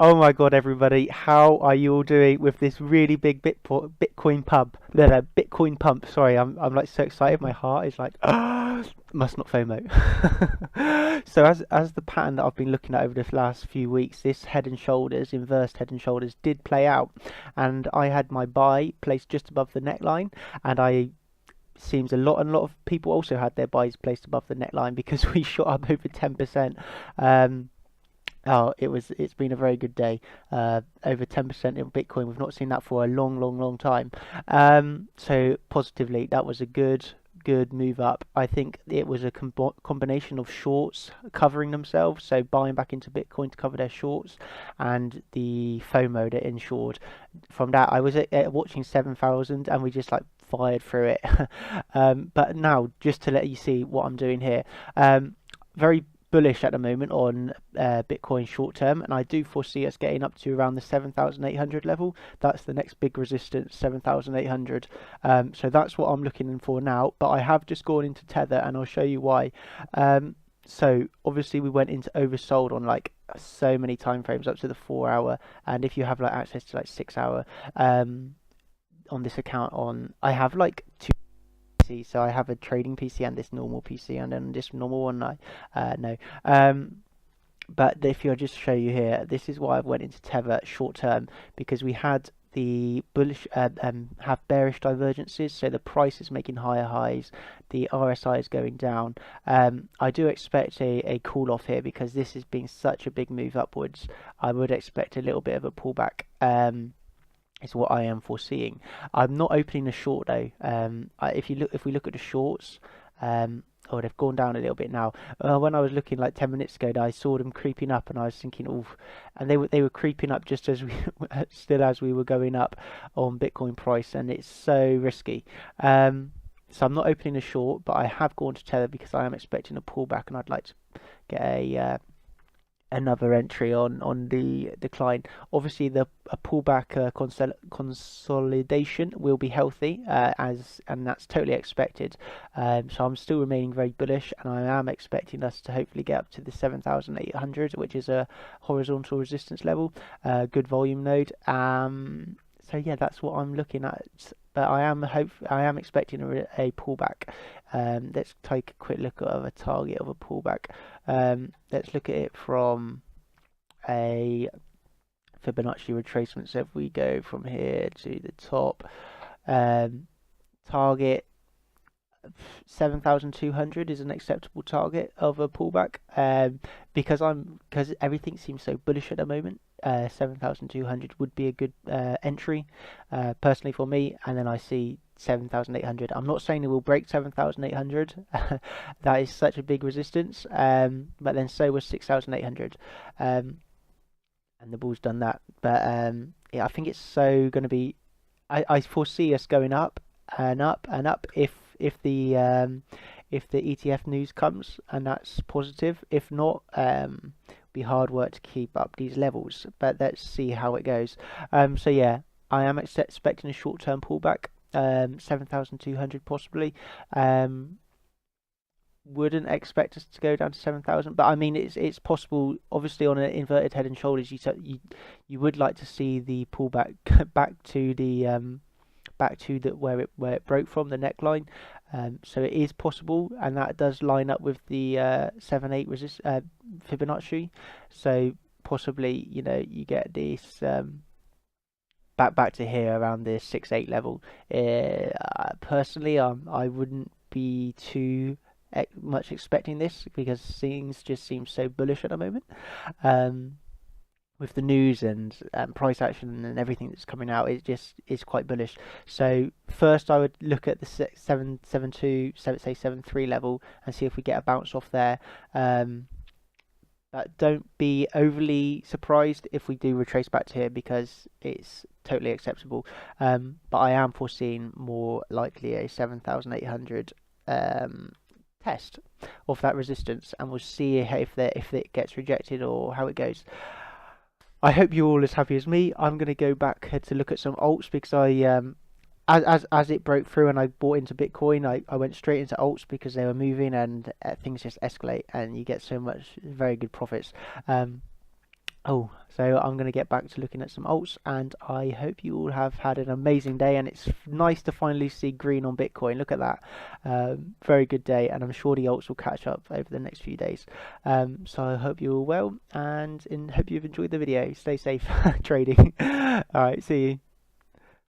Oh my God, everybody, how are you all doing with this really big Bitcoin pump? No, Bitcoin pump. Sorry, I'm like so excited. My heart is like, must not FOMO. So as the pattern that I've been looking at over the last few weeks, this head and shoulders, inversed head and shoulders, did play out, and I had my buy placed just above the neckline, and I seems a lot of people also had their buys placed above the neckline because we shot up over 10%. Um, Oh, it's been a very good day. Over 10% in Bitcoin. We've not seen that for a long time. So positively, that was a good move up. I think it was a combination of shorts covering themselves, so buying back into Bitcoin to cover their shorts, and the FOMO that ensured. From that, I was watching 7,000, and we just like fired through it. But now, just to let you see what I'm doing here, very bullish at the moment on Bitcoin short term, and I do foresee us getting up to around the 7,800 level. That's the next big resistance, 7,800. So that's what I'm looking in for now. But I have just gone into Tether, and I'll show you why. So obviously we went into oversold on like so many time frames up to the 4 hour, and if you have like access to like 6 hour on this account, on I have like two. So I have a trading PC and this normal PC, and then this normal one I no. But if I just show you here, this is why I've went into Tether short term, because we had the bullish have bearish divergences, so the price is making higher highs, the RSI is going down. I do expect a cool off here because this has been such a big move upwards. I would expect a little bit of a pullback. Is what I am foreseeing. I'm not opening a short though. If we look at the shorts, oh, they've gone down a little bit now. When I was looking like 10 minutes ago, I saw them creeping up, and I was thinking, oh, and they were creeping up just as we still as we were going up on Bitcoin price, and it's so risky. So I'm not opening a short, but I have gone to Tether because I am expecting a pullback, and I'd like to get another entry on the decline. Obviously, the a pullback consolidation will be healthy, and that's totally expected. So I'm still remaining very bullish, and I am expecting us to hopefully get up to the 7,800, which is a horizontal resistance level, good volume node. So yeah, that's what I'm looking at. But I am expecting a pullback. Let's take a quick look at a target of a pullback. Let's look at it from a Fibonacci retracement. So if we go from here to the top, target 7,200 is an acceptable target of a pullback. Because everything seems so bullish at the moment. 7,200 would be a good entry, personally for me, and then I see 7,800. I'm not saying it will break 7,800. That is such a big resistance, but then so was 6,800, and the bull's done that. But yeah, I think it's so going to be. I foresee us going up and up and up if the ETF news comes, and that's positive. If not, be hard work to keep up these levels. But let's see how it goes. So yeah, I am expecting a short-term pullback, 7,200 possibly. Wouldn't expect us to go down to 7,000, but I mean it's possible. Obviously, on an inverted head and shoulders, you would like to see the pullback back to the where it broke from the neckline. So it is possible, and that does line up with the 7/8 Fibonacci. So possibly, you get this back to here around the 6/8 level. Personally, I wouldn't be too much expecting this because things just seem so bullish at the moment. With the news and price action and everything that's coming out, it just is quite bullish. So first, I would look at the 7.2, say 7.3 level, and see if we get a bounce off there. But don't be overly surprised if we do retrace back to here, because it's totally acceptable. But I am foreseeing more likely a 7,800 test of that resistance, and we'll see if it gets rejected or how it goes. I hope you're all as happy as me. I'm going to go back to look at some alts because as it broke through and I bought into Bitcoin, I went straight into alts because they were moving, and things just escalate and you get so much very good profits. Oh, so I'm going to get back to looking at some alts, and I hope you all have had an amazing day. And it's nice to finally see green on Bitcoin. Look at that. Very good day, and I'm sure the alts will catch up over the next few days. So I hope you're all well, and hope you've enjoyed the video. Stay safe trading. All right, see you.